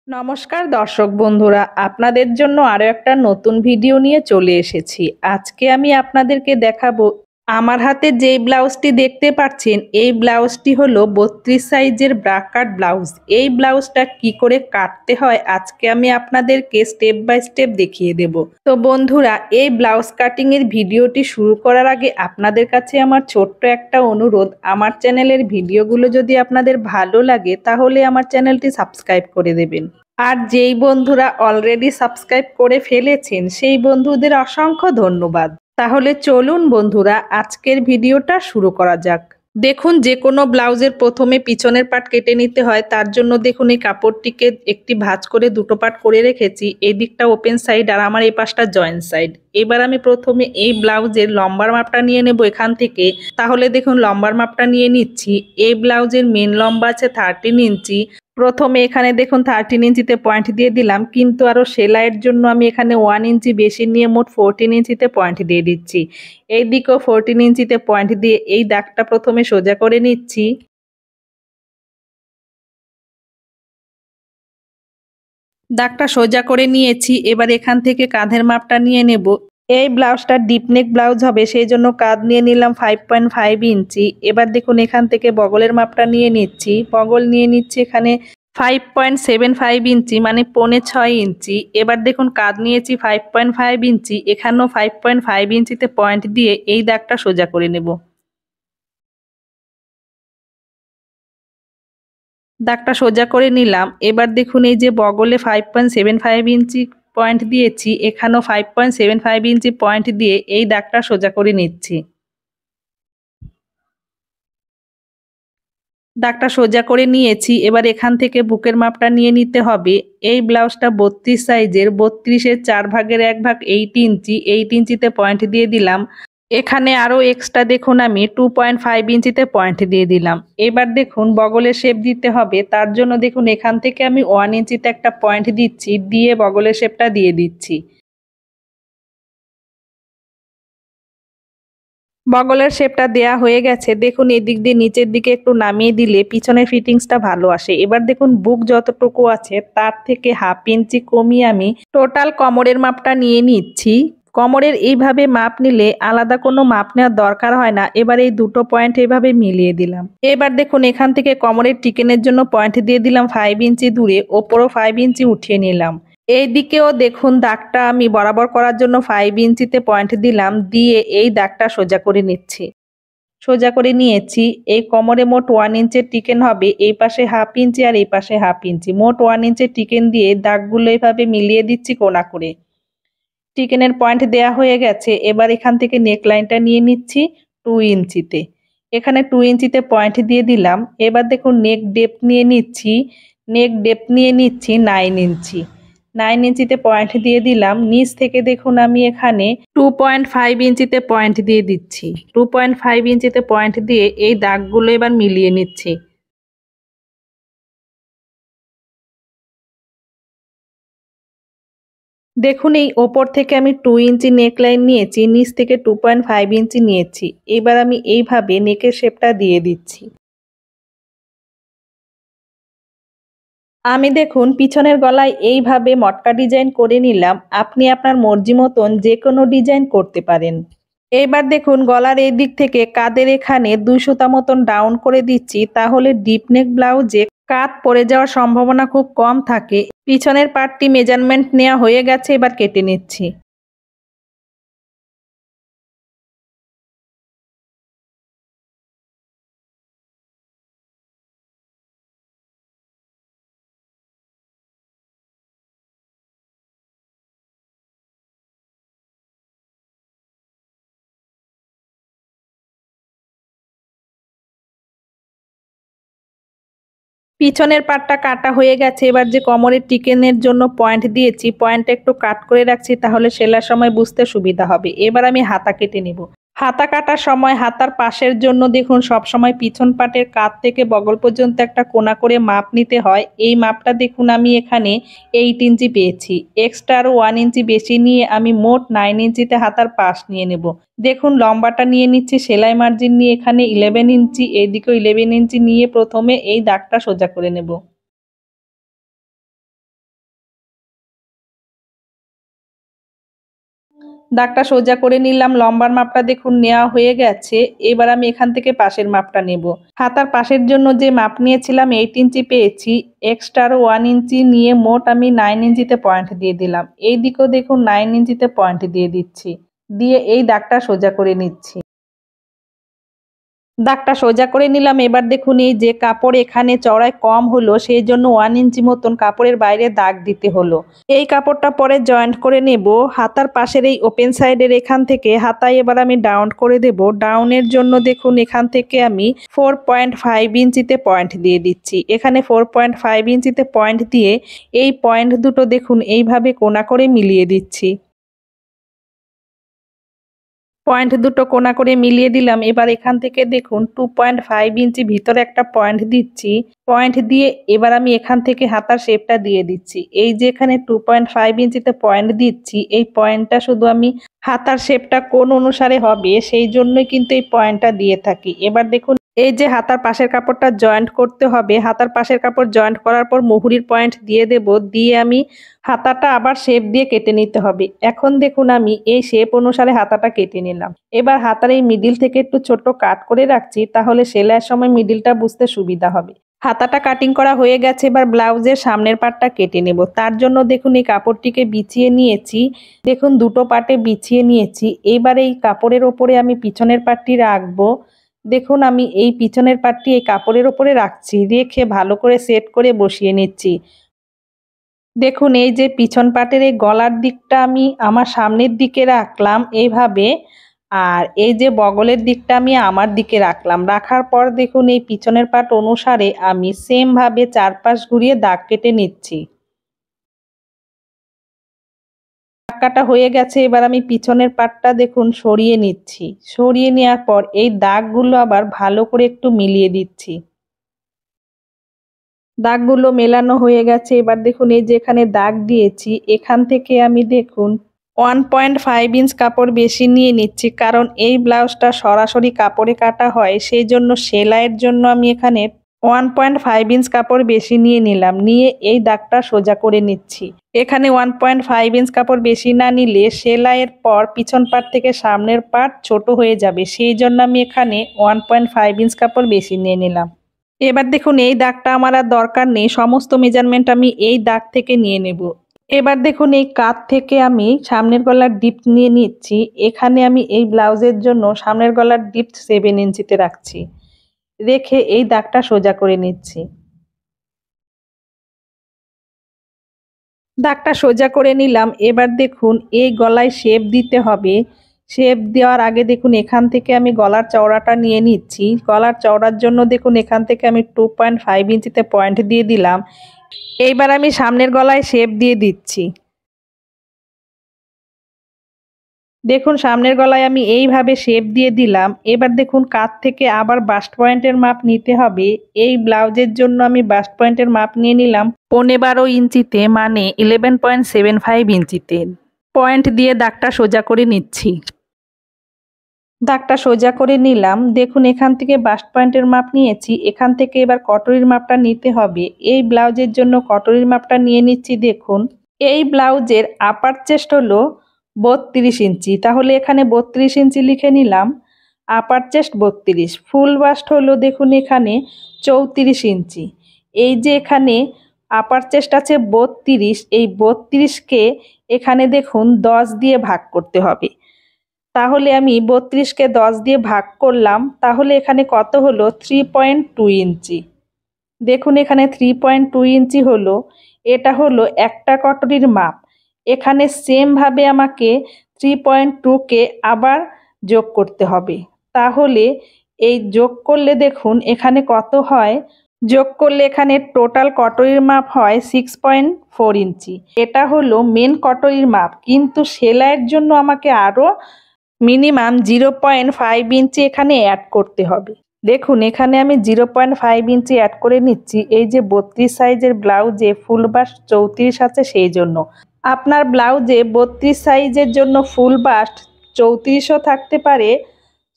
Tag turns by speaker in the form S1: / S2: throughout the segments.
S1: নমস্কার দর্শক বন্ধুরা, আপনাদের জন্য আরো একটা নতুন ভিডিও নিয়ে চলে এসেছি। আজকে আমি আপনাদেরকে দেখাবো আমার হাতে যেই ব্লাউজটি দেখতে পাচ্ছেন, এই ব্লাউজটি হলো 32 সাইজের ব্রাকাট ব্লাউজ। এই ব্লাউজটা কি করে কাটতে হয় আজকে আমি আপনাদেরকে স্টেপ বাই স্টেপ দেখিয়ে দেব। তো বন্ধুরা, এই ব্লাউজ কাটিং এর ভিডিওটি শুরু করার আগে আপনাদের কাছে আমার ছোট্ট একটা অনুরোধ, আমার চ্যানেলের ভিডিওগুলো যদি আপনাদের ভালো লাগে তাহলে আমার চ্যানেলটি সাবস্ক্রাইব করে দেবেন। আর যেই বন্ধুরা অলরেডি সাবস্ক্রাইব করে ফেলেছেন সেই বন্ধুদের অসংখ্য ধন্যবাদ। তাহলে চলুন বন্ধুরা, আজকের ভিডিওটা শুরু করা যাক। দেখুন, যে কোনো ব্লাউজের প্রথমে পিছনের পার্ট কেটে নিতে হয়। তার জন্য দেখুন, এই কাপড়টিকে একটি ভাঁজ করে দুটো পার্ট করে রেখেছি। এই দিকটা ওপেন সাইড আর আমার এই পাশটা জয়েন্ট সাইড। এবার আমি প্রথমে এই ব্লাউজের লম্বার মাপটা নিয়ে নেব এখান থেকে। তাহলে দেখুন, লম্বার মাপটা নিয়ে নিচ্ছি। এই ব্লাউজের মেন লম্বা আছে 13 ইঞ্চি। প্রথমে এখানে দেখুন 13 ইঞ্চিতে পয়েন্ট দিয়ে দিলাম, কিন্তু আরও সেলাইয়ের জন্য আমি এখানে 1 ইঞ্চি বেশি নিয়ে মোট 14 ইঞ্চিতে পয়েন্ট দিয়ে দিচ্ছি। এই দিকেও 14 ইঞ্চিতে পয়েন্ট দিয়ে এই দাগটা প্রথমে সোজা করে নিচ্ছি। দাগটা সোজা করে নিয়েছি। এবার এখান থেকে কাঁধের মাপটা নিয়ে নেব। এই ব্লাউজটা ডিপ নেক ব্লাউজ হবে, সেই জন্য কাঁধ নিয়ে নিলাম 5.5 ইঞ্চি। এবার দেখুন, এখান থেকে বগলের মাপটা নিয়ে নিচ্ছি। বগল নিয়ে নিচ্ছি এখানে 5.75 ইঞ্চি, মানে 6.25 ইঞ্চি। এবার দেখুন, কাঁধ নিয়েছি 5.5 ইঞ্চি। এখানেও 5.5 ইঞ্চিতে পয়েন্ট দিয়ে এই দাগটা সোজা করে নেব। দাগটা সোজা করে নিলাম। এবার দেখুন, এই যে বগলে 5.75 ইঞ্চি পয়েন্ট দিয়েছি, এখানেও 5.75 ইঞ্চি পয়েন্ট দিয়ে এই দাগটা সোজা করে নিচ্ছি। দাগটা সোজা করে নিয়েছি। এবার এখান থেকে বুকের মাপটা নিয়ে নিতে হবে। এই ব্লাউজটা 32 সাইজের, 32-এর 4 ভাগের 1 ভাগ 8 ইঞ্চি। 8 ইঞ্চিতে পয়েন্ট দিয়ে দিলাম। এখানে আরও এক্সট্রা দেখুন আমি 2.5 ইঞ্চিতে পয়েন্ট দিয়ে দিলাম। এবার দেখুন, বগলের শেপ দিতে হবে। তার জন্য দেখুন, এখান থেকে আমি 1 ইঞ্চিতে একটা পয়েন্ট দিচ্ছি, দিয়ে বগলের শেপটা দিয়ে দিচ্ছি। বগলের শেপটা দেয়া হয়ে গেছে। দেখুন, এদিক দিয়ে নিচের দিকে একটু নামিয়ে দিলে পিছনের ফিটিংসটা ভালো আসে। এবার দেখুন, বুক যতটুকু আছে তার থেকে 1/2 ইঞ্চি কমিয়ে আমি টোটাল কোমরের মাপটা নিয়ে নিচ্ছি। কোমরের এইভাবে মাপ নিলে আলাদা কোনো মাপ নেওয়ার দরকার হয় না। এবার এই দুটো পয়েন্ট এইভাবে মিলিয়ে দিলাম। এবার দেখুন, এখান থেকে কোমরের টিকেনের জন্য পয়েন্ট দিয়ে দিলাম 5 ইঞ্চি দূরে, ওপরও 5 ইঞ্চি উঠিয়ে নিলাম। এই দিকেও দেখুন, দাগটা আমি বরাবর করার জন্য 5 ইঞ্চিতে পয়েন্ট দিলাম, দিয়ে এই দাগটা সোজা করে নিচ্ছি। সোজা করে নিয়েছি। এই কোমরে মোট 1 ইঞ্চের টিকেন হবে, এই পাশে 1/2 ইঞ্চি আর এই পাশে 1/2 ইঞ্চি, মোট 1 ইঞ্চের টিকেন দিয়ে দাগগুলো এইভাবে মিলিয়ে দিচ্ছি কোনা করে। টিকেনের পয়েন্ট দেয়া হয়ে গেছে। এবার এখান থেকে নেক লাইনটা নিয়ে নিচ্ছি 2 ইঞ্চিতে। এখানে 2 ইঞ্চিতে পয়েন্ট দিয়ে দিলাম। এবার দেখুন, নেক ডেপথ নিয়ে নিচ্ছি। নেক ডেপথ নিয়ে নিচ্ছি 9 ইঞ্চি। 9 ইঞ্চিতে পয়েন্ট দিয়ে দিলাম। নিচ থেকে দেখুন, আমি এখানে 2.5 ইঞ্চিতে পয়েন্ট দিয়ে দিচ্ছি। 2.5 ইঞ্চিতে পয়েন্ট দিয়ে এই দাগগুলো এবার মিলিয়ে নিচ্ছি। দেখুন, এই ওপর থেকে আমি 2 ইঞ্চি নেকলাইন নিয়েছি, নিচ থেকে 2.5 ইঞ্চি নিয়েছি। এবার আমি এইভাবে নেকের শেপটা দিয়ে দিচ্ছি। আমি দেখুন, পিছনের গলায় এইভাবে মটকা ডিজাইন করে নিলাম। আপনি আপনার মর্জি মতন যে কোনো ডিজাইন করতে পারেন। এবার দেখুন, গলার এই দিক থেকে কাঁধের এখানে 2 সুতা মতন ডাউন করে দিচ্ছি, তাহলে ডিপ নেক ব্লাউজে কাঁধ পড়ে যাওয়ার সম্ভাবনা খুব কম থাকে। পিছনের পার্টটি মেজারমেন্ট নেওয়া হয়ে গেছে, এবার কেটে নিচ্ছি। পিছনের পাটটা কাটা হয়ে গেছে। এবার যে কোমরের টিকেনের জন্য পয়েন্ট দিয়েছি, পয়েন্টটা একটু কাট করে রাখছি, তাহলে সেলার সময় বুঝতে সুবিধা হবে। এবার আমি হাতা কেটে নেব। হাতা কাটার সময় হাতার পাশের জন্য দেখুন, সব সময় পিছন পাটের কাঁধ থেকে বগল পর্যন্ত একটা কোনা করে মাপ নিতে হয়। এই মাপটা দেখুন, আমি এখানে 8 ইঞ্চি পেয়েছি। এক্সট্রা আরও 1 ইঞ্চি বেশি নিয়ে আমি মোট 9 ইঞ্চিতে হাতার পাশ নিয়ে নেব। দেখুন, লম্বাটা নিয়ে নিচ্ছি। সেলাই মার্জিন নিয়ে এখানে 11 ইঞ্চি, এইদিকেও 11 ইঞ্চি নিয়ে প্রথমে এই দাগটা সোজা করে নেব। দাগটা সোজা করে নিলাম, লম্বার মাপটা দেখুন নেওয়া হয়ে গেছে। এবার আমি এখান থেকে পাশের মাপটা নেব। হাতার পাশের জন্য যে মাপ নিয়েছিলাম 8 ইঞ্চি পেয়েছি, এক্সট্রা আরও 1 ইঞ্চি নিয়ে মোট আমি 9 ইঞ্চিতে পয়েন্ট দিয়ে দিলাম। এই দিকেও দেখুন 9 ইঞ্চিতে পয়েন্ট দিয়ে দিচ্ছি, দিয়ে এই দাগটা সোজা করে নিচ্ছি। দাগটা সোজা করে নিলাম। এবার দেখুন এই যে কাপড় এখানে চওড়ায় কম হলো, সেই জন্য 1 ইঞ্চি মতন কাপড়ের বাইরে দাগ দিতে হলো। এই কাপড়টা পরে জয়েন্ট করে নেব। হাতার পাশের এই ওপেন সাইডের এখান থেকে হাতায় এবার আমি ডাউন করে দেব। ডাউনের জন্য দেখুন এখান থেকে আমি 4.5 ইঞ্চিতে পয়েন্ট দিয়ে দিচ্ছি। এখানে 4.5 ইঞ্চিতে পয়েন্ট দিয়ে এই পয়েন্ট দুটো দেখুন এইভাবে কোণা করে মিলিয়ে দিচ্ছি। পয়েন্ট দুটো কোণা করে মিলিয়ে দিলাম। এবার এখান থেকে দেখুন 2.5 ইঞ্চি ভিতরে একটা পয়েন্ট দিচ্ছি। পয়েন্ট দিয়ে এবার আমি এখান থেকে হাতার শেপটা দিয়ে দিচ্ছি। এই যে এখানে 2.5 ইঞ্চিতে পয়েন্ট দিচ্ছি, এই পয়েন্টটা শুধু আমি হাতার শেপটা কোন অনুসারে হবে সেই জন্যই কিন্তু এই পয়েন্টটা দিয়ে থাকি। এবার দেখুন এই যে হাতার পাশের কাপড়টা জয়েন্ট করতে হবে, হাতার পাশের কাপড় জয়েন্ট করার পর মুহুরির পয়েন্ট দিয়ে দেব, দিয়ে আমি হাতাটা আবার শেপ দিয়ে কেটে নিতে হবে। এখন দেখুন আমি এই শেপ অনুসারে হাতাটা কেটে নিলাম। এবার হাতার এই মিডিল থেকে একটু ছোট কাট করে রাখছি, তাহলে সেলাইয়ের সময় মিডিলটা বুঝতে সুবিধা হবে। হাতাটা কাটিং করা হয়ে গেছে। এবার ব্লাউজের সামনের পার্টটা কেটে নেব। তার জন্য দেখুন এই কাপড়টিকে বিছিয়ে নিয়েছি, দেখুন দুটো পার্টে বিছিয়ে নিয়েছি। এইবার এই কাপড়ের ওপরে আমি পিছনের পার্টটি রাখবো। দেখুন আমি এই পিছনের পার্টটি এই কাপড়ের ওপরে রাখছি, রেখে ভালো করে সেট করে বসিয়ে নিচ্ছি। দেখুন এই যে পিছন পাটের এই গলার দিকটা আমি আমার সামনের দিকে রাখলাম এইভাবে, আর এই যে বগলের দিকটা আমি আমার দিকে রাখলাম। রাখার পর দেখুন এই পিছনের পাট অনুসারে আমি সেম ভাবে চারপাশ ঘুরিয়ে দাগ কেটে নিচ্ছি। দাগ কাটা হয়ে গেছে। এবার আমি পিছনের পাটটা দেখুন সরিয়ে নিচ্ছি। সরিয়ে নেওয়ার পর এই দাগগুলো আবার ভালো করে একটু মিলিয়ে দিচ্ছি। দাগগুলো মেলানো হয়ে গেছে। এবার দেখুন এই যে এখানে দাগ দিয়েছি, এখান থেকে আমি দেখুন 1.5 ইঞ্চ কাপড় বেশি নিয়ে নিচ্ছি, কারণ এই ব্লাউজটা সরাসরি কাপড়ে কাটা হয়, সেই জন্য সেলাইয়ের জন্য আমি এখানে 1.5 ইঞ্চ কাপড় বেশি নিয়ে নিলাম। নিয়ে এই দাগটা সোজা করে নিচ্ছি। এখানে 1.5 ইঞ্চ কাপড় বেশি না নিলে সেলাইয়ের পর পিছন পাট থেকে সামনের পাট ছোট হয়ে যাবে, সেই জন্য আমি এখানে 1.5 ইঞ্চ কাপড় বেশি নিয়ে নিলাম। এবার দেখুন এই দাগটা আমার আর দরকার নেই, সমস্ত মেজারমেন্ট আমি এই দাগ থেকে নিয়ে নেব। এবার দেখুন এই কাঁধ থেকে আমি সামনের গলার ডিপ নিয়ে নিচ্ছি। এখানে আমি এই ব্লাউজের জন্য সামনের গলার ডিপ 7 ইঞ্চিতে রাখছি, রেখে এই দাগটা সোজা করে নিচ্ছি। দাগটা সোজা করে নিলাম। এবার দেখুন এই গলায় শেপ দিতে হবে। শেপ দেওয়ার আগে দেখুন এখান থেকে আমি গলার চওড়াটা নিয়ে নিচ্ছি। গলার চওড়ার জন্য দেখুন এখান থেকে আমি 2.5 ইঞ্চিতে পয়েন্ট দিয়ে দিলাম। এইবার আমি সামনের গলায় শেপ দিয়ে দিচ্ছি। দেখুন সামনের গলায় আমি এইভাবে শেপ দিয়ে দিলাম। এবার দেখুন কাঁধ থেকে আবার বাস্ট পয়েন্টের মাপ নিতে হবে। এই ব্লাউজের জন্য আমি বাস্ট পয়েন্টের মাপ নিয়ে নিলাম 15 ইঞ্চিতে, মানে 11.75 ইঞ্চিতে। পয়েন্ট দিয়ে দাগটা সোজা করে নিচ্ছি। দাগটা সোজা করে নিলাম। দেখুন এখান থেকে বাস্ট পয়েন্টের মাপ নিয়েছি, এখান থেকে এবার কটরির মাপটা নিতে হবে। এই ব্লাউজের জন্য কটরির মাপটা নিয়ে নিচ্ছি। দেখুন এই ব্লাউজের আপার চেস্ট হলো 32 ইঞ্চি, তাহলে এখানে 32 ইঞ্চি লিখে নিলাম। আপার চেস্ট 32, ফুল বাস্ট হলো দেখুন এখানে 34 ইঞ্চি। এই যে এখানে আপার চেস্ট আছে 32, এই 32কে এখানে দেখুন 10 দিয়ে ভাগ করতে হবে। তাহলে আমি 32কে 10 দিয়ে ভাগ করলাম, তাহলে এখানে কত হলো 3.2 ইঞ্চি। দেখুন এখানে 3.2 ইঞ্চি হলো। এটা হলো একটা কটরির মাপ। এখানে সেম ভাবে আমাকে 3.2কে আবার যোগ করতে হবে। তাহলে এই যোগ করলে দেখুন এখানে কত হয়, যোগ করলে এখানে টোটাল কটরির মাপ হয় 6.4 ইঞ্চি। এটা হলো মেন কটরির মাপ, কিন্তু সেলাইয়ের জন্য আমাকে আরও মিনিমাম 0.5 ইঞ্চি এখানে অ্যাড করতে হবে। দেখুন এখানে আমি 0.5 ইঞ্চি অ্যাড করে নিচ্ছি। এই যে 32 সাইজের ব্লাউজে ফুল বাস্ট 34 আছে, সেই জন্য আপনার ব্লাউজে 32 সাইজের জন্য ফুল বাস্ট 34ও থাকতে পারে,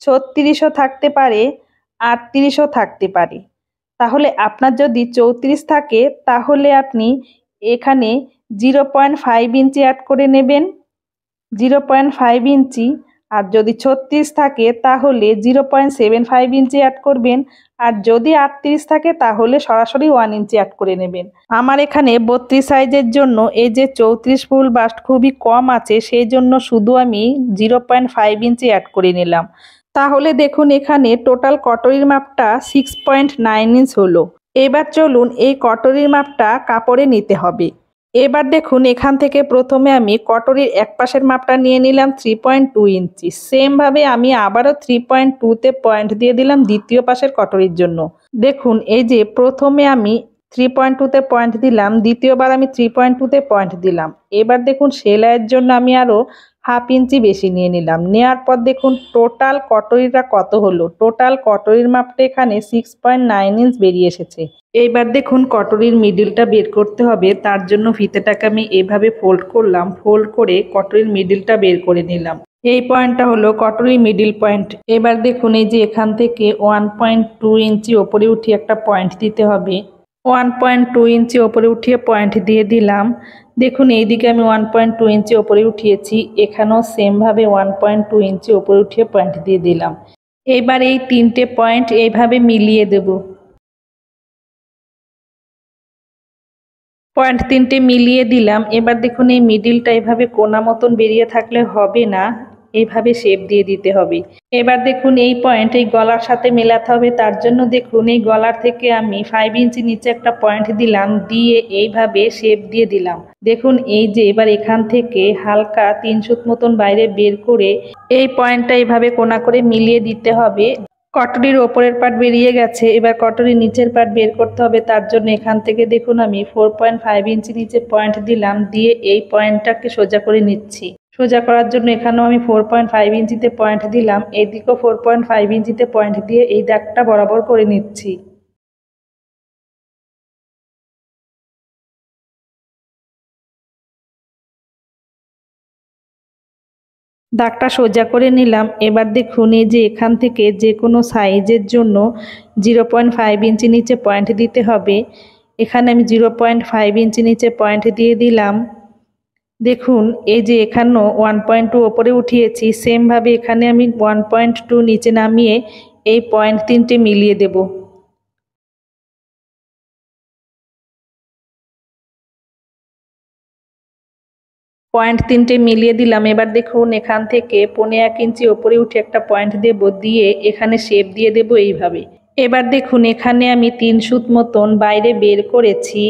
S1: 36ও থাকতে পারে, 38ও থাকতে পারে। তাহলে আপনার যদি 34 থাকে তাহলে আপনি এখানে 0.5 ইঞ্চি অ্যাড করে নেবেন। 0.5 ইঞ্চি, আর যদি 36 থাকে তাহলে 0.75 ইঞ্চি অ্যাড করবেন, আর যদি 38 থাকে তাহলে সরাসরি 1 ইঞ্চি অ্যাড করে নেবেন। আমার এখানে 32 সাইজের জন্য এই যে 34 ফুল বাস্ট খুবই কম আছে, সেই জন্য শুধু আমি 0.5 ইঞ্চি অ্যাড করে নিলাম। তাহলে দেখুন এখানে টোটাল কটরির মাপটা 6.9 ইঞ্চ হলো। এবার চলুন এই কটরির মাপটা কাপড়ে নিতে হবে। এবার দেখুন এখান থেকে প্রথমে আমি কটরির এক পাশের মাপটা নিয়ে নিলাম 3.2 ইঞ্চি। সেমভাবে আমি আবারও 3.2তে পয়েন্ট দিয়ে দিলাম দ্বিতীয় পাশের কটরির জন্য। দেখুন এই যে প্রথমে আমি 3.2তে পয়েন্ট দিলাম, দ্বিতীয়বার আমি 3.2তে পয়েন্ট দিলাম। এবার দেখুন সেলাইয়ের জন্য আমি আরও 1/2 ইঞ্চি বেশি নিয়ে নিলাম। নেওয়ার পর দেখুন টোটাল কটরিটা কত হলো। টোটাল কটরির মাপটা এখানে 6.9 ইঞ্চ বেরিয়ে এসেছে। এইবার দেখুন কটরির মিডিলটা বের করতে হবে, তার জন্য ফিতেটাকে আমি এভাবে ফোল্ড করলাম, ফোল্ড করে কটরির মিডিলটা বের করে নিলাম। এই পয়েন্টটা হলো কটরির মিডিল পয়েন্ট। এবার দেখুন এই যে এখান থেকে 1.2 ইঞ্চি ওপরে উঠিয়ে একটা পয়েন্ট দিতে হবে। 1.2 ইঞ্চি ওপরে উঠিয়ে পয়েন্ট দিয়ে দিলাম। দেখুন এইদিকে আমি 1.2 ইঞ্চি ওপরে উঠিয়েছি, এখানেও সেমভাবে 1.2 ইঞ্চি ওপরে উঠিয়ে পয়েন্ট দিয়ে দিলাম। এবার এই তিনটে পয়েন্ট এইভাবে মিলিয়ে দেব। পয়েন্ট তিনটে মিলিয়ে দিলাম। এবার দেখুন এই মিডিলটা এভাবে কোনা মতন বেরিয়ে থাকলে হবে না, এইভাবে শেপ দিয়ে দিতে হবে। এবার দেখুন এই পয়েন্ট এই গলার সাথে মেলাতে হবে, তার জন্য দেখুন এই গলার থেকে আমি 5 ইঞ্চি নিচে একটা পয়েন্ট দিলাম, দিয়ে এইভাবে শেপ দিয়ে দিলাম। দেখুন এই যে এবার এখান থেকে হালকা 3 সুত মতন বাইরে বের করে এই পয়েন্টটা এইভাবে কোনা করে মিলিয়ে দিতে হবে। কটরির ওপরের পার্ট বেরিয়ে গেছে, এবার কটরির নিচের পার্ট বের করতে হবে। তার জন্য এখান থেকে দেখুন আমি 4.5 ইঞ্চি নিচে পয়েন্ট দিলাম, দিয়ে এই পয়েন্টটাকে সোজা করে নিচ্ছি। সোজা করার জন্য এখানেও আমি 4.5 ইঞ্চিতে পয়েন্ট দিলাম, এদিকেও 4.5 ইঞ্চিতে পয়েন্ট দিয়ে এই দাগটা বরাবর করে নিচ্ছি। দাগটা সোজা করে নিলাম। এবার দেখুন এই যে এখান থেকে যে কোনো সাইজের জন্য 0.5 ইঞ্চি নিচে পয়েন্ট দিতে হবে। এখানে আমি 0.5 ইঞ্চি নিচে পয়েন্ট দিয়ে দিলাম। দেখুন এই যে এখানেও 1.2 ওপরে উঠিয়েছি, সেমভাবে এখানে আমি 1.2 নিচে নামিয়ে এই পয়েন্ট তিনটে মিলিয়ে দেব। পয়েন্ট তিনটে মিলিয়ে দিলাম। এবার দেখুন এখান থেকে 1.5 ইঞ্চি ওপরে উঠে একটা পয়েন্ট দেব, দিয়ে এখানে শেপ দিয়ে দেব এইভাবে। এবার দেখুন এখানে আমি 3 সুত মতন বাইরে বের করেছি,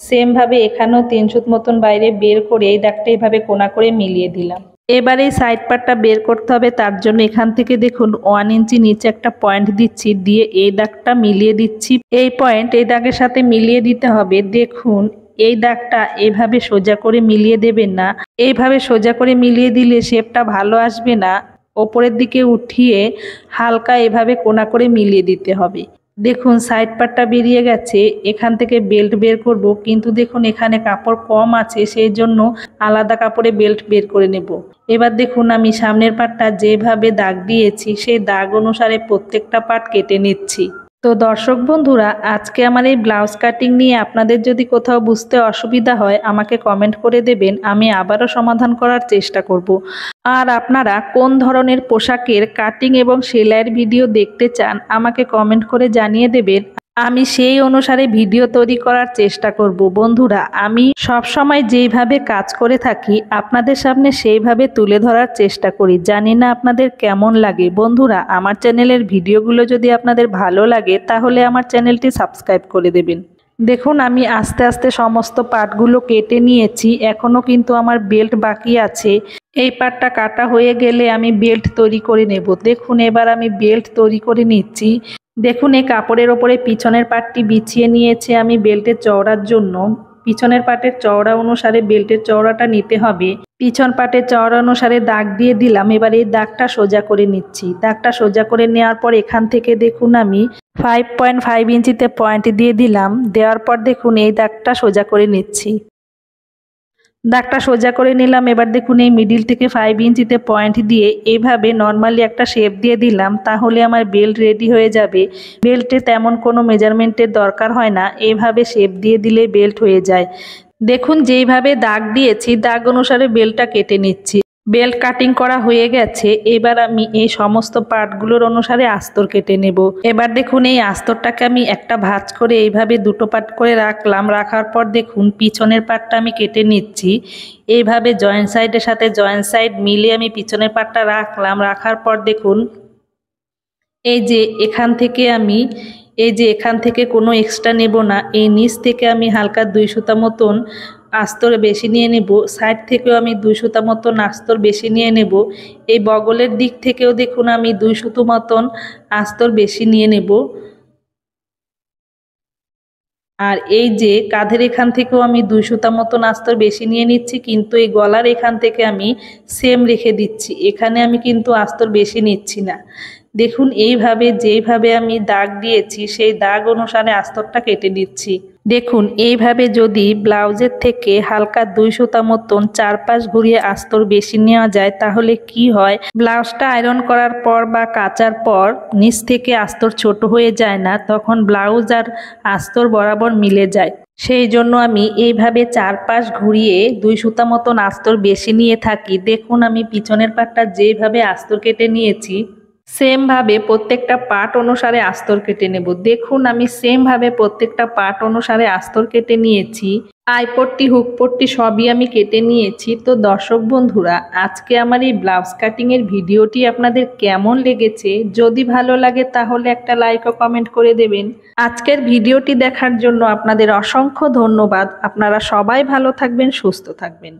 S1: সেমভাবে এখানেও 3 সুত মতন বাইরে বের করে এই দাগটা এইভাবে কোনা করে মিলিয়ে দিলাম। এবার এই সাইড পার্টটা বের করতে হবে, তার জন্য এখান থেকে দেখুন 1 ইঞ্চি নিচে একটা পয়েন্ট দিচ্ছি, দিয়ে এই দাগটা মিলিয়ে দিচ্ছি। এই পয়েন্ট এই দাগের সাথে মিলিয়ে দিতে হবে। দেখুন এই দাগটা এভাবে সোজা করে মিলিয়ে দেবেন না, এইভাবে সোজা করে মিলিয়ে দিলে শেপটা ভালো আসবে না। ওপরের দিকে উঠিয়ে হালকা এভাবে কোনা করে মিলিয়ে দিতে হবে। দেখুন সাইড পার্টটা বেরিয়ে গেছে, এখান থেকে বেল্ট বের করব, কিন্তু দেখুন এখানে কাপড় কম আছে, সেই জন্য আলাদা কাপড়ে বেল্ট বের করে নেব। এবার দেখুন আমি সামনের পার্টটা যেভাবে দাগ দিয়েছি সেই দাগ অনুসারে প্রত্যেকটা পার্ট কেটে নিচ্ছি। তো দর্শক বন্ধুরা, আজকে আমার এই ব্লাউজ কাটিং নিয়ে আপনাদের যদি কোথাও বুঝতে অসুবিধা হয় আমাকে কমেন্ট করে দেবেন, আমি আবারও সমাধান করার চেষ্টা করব। আর আপনারা কোন ধরনের পোশাকের কাটিং এবং সেলাইয়ের ভিডিও দেখতে চান আমাকে কমেন্ট করে জানিয়ে দেবেন, আমি সেই অনুসারে ভিডিও তৈরি করার চেষ্টা করব। বন্ধুরা, আমি সব সময় যেইভাবে কাজ করে থাকি আপনাদের সামনে সেইভাবে তুলে ধরার চেষ্টা করি। জানি না আপনাদের কেমন লাগে। বন্ধুরা, আমার চ্যানেলের ভিডিওগুলো যদি আপনাদের ভালো লাগে তাহলে আমার চ্যানেলটি সাবস্ক্রাইব করে দেবেন। দেখুন আমি আস্তে আস্তে সমস্ত পার্টগুলো কেটে নিয়েছি, এখনও কিন্তু আমার বেল্ট বাকি আছে। এই পার্টটা কাটা হয়ে গেলে আমি বেল্ট তৈরি করে নেব। দেখুন এবার আমি বেল্ট তৈরি করে নিচ্ছি। দেখুন এই কাপড়ের ওপরে পিছনের পার্টটি বিছিয়ে নিয়েছে আমি বেল্টের চওড়ার জন্য। পিছনের পার্টের চওড়া অনুসারে বেল্টের চওড়াটা নিতে হবে। পিছন পার্টের চওড়া অনুসারে দাগ দিয়ে দিলাম। এবার এই দাগটা সোজা করে নিচ্ছি। দাগটা সোজা করে নেওয়ার পর এখান থেকে দেখুন আমি 5.5 ইঞ্চিতে পয়েন্ট দিয়ে দিলাম। দেওয়ার পর দেখুন এই দাগটা সোজা করে নিচ্ছি। দাগটা সোজা করে নিলাম। এবার দেখুন এই মিডিল থেকে 5 ইঞ্চিতে পয়েন্ট দিয়ে এইভাবে নর্মালি একটা শেপ দিয়ে দিলাম, তাহলে আমার বেল্ট রেডি হয়ে যাবে। বেল্টে তেমন কোনো মেজারমেন্টের দরকার হয় না, এইভাবে শেপ দিয়ে দিলে বেল্ট হয়ে যায়। দেখুন যেইভাবে দাগ দিয়েছি দাগ অনুসারে বেল্টটা কেটে নিচ্ছি। বেল্ট কাটিং করা হয়ে গেছে। এবার আমি এই সমস্ত পার্টগুলোর অনুসারে আস্তর কেটে নেব। এবার দেখুন এই আস্তরটাকে আমি একটা ভাঁজ করে এইভাবে দুটো পার্ট করে রাখলাম। রাখার পর দেখুন পিছনের পার্টটা আমি কেটে নিচ্ছি। এইভাবে জয়েন্ট সাইডের সাথে জয়েন্ট সাইড মিলে আমি পিছনের পার্টটা রাখলাম। রাখার পর দেখুন এই যে এখান থেকে কোনো এক্সট্রা নেব না। এই নিচ থেকে আমি হালকা 2 সুতা মতন আস্তর বেশি নিয়ে নেব। সাইড থেকেও আমি 2 সুতা মতন আস্তর বেশি নিয়ে নেব। এই বগলের দিক থেকেও দেখুন আমি 2 সুতো মতন আস্তর বেশি নিয়ে নেব। আর এই যে কাঁধের এখান থেকেও আমি 2 সুতা মতন আস্তর বেশি নিয়ে নিচ্ছি, কিন্তু এই গলার এখান থেকে আমি সেম রেখে দিচ্ছি। এখানে আমি কিন্তু আস্তর বেশি নিচ্ছি না। দেখুন এইভাবে যেইভাবে আমি দাগ দিয়েছি সেই দাগ অনুসারে আস্তরটা কেটে দিচ্ছি। দেখুন এইভাবে যদি ব্লাউজের থেকে হালকা 2 সুতা মতন চারপাশ ঘুরিয়ে আস্তর বেশি নেওয়া যায় তাহলে কি হয়, ব্লাউজটা আয়রন করার পর বা কাচার পর নিচ থেকে আস্তর ছোট হয়ে যায় না, তখন ব্লাউজ আর আস্তর বরাবর মিলে যায়। সেই জন্য আমি এইভাবে চারপাশ ঘুরিয়ে 2 সুতা মতন আস্তর বেশি নিয়ে থাকি। দেখুন আমি পিছনের পাটটা যেইভাবে আস্তর কেটে নিয়েছি সেম ভাবে প্রত্যেকটা পার্ট অনুসারে আস্তর কেটে নেব। দেখুন আমি সেম ভাবে প্রত্যেকটা পার্ট অনুসারে আস্তর কেটে নিয়েছি। আইপট্টি হুকপট্টি সবই আমি কেটে নিয়েছি। তো দর্শক বন্ধুরা, আজকে আমার এই ব্লাউজ কাটিং এর ভিডিওটি আপনাদের কেমন লেগেছে? যদি ভালো লাগে তাহলে একটা লাইক ও কমেন্ট করে দেবেন। আজকের ভিডিওটি দেখার জন্য আপনাদের অসংখ্য ধন্যবাদ। আপনারা সবাই ভালো থাকবেন, সুস্থ থাকবেন।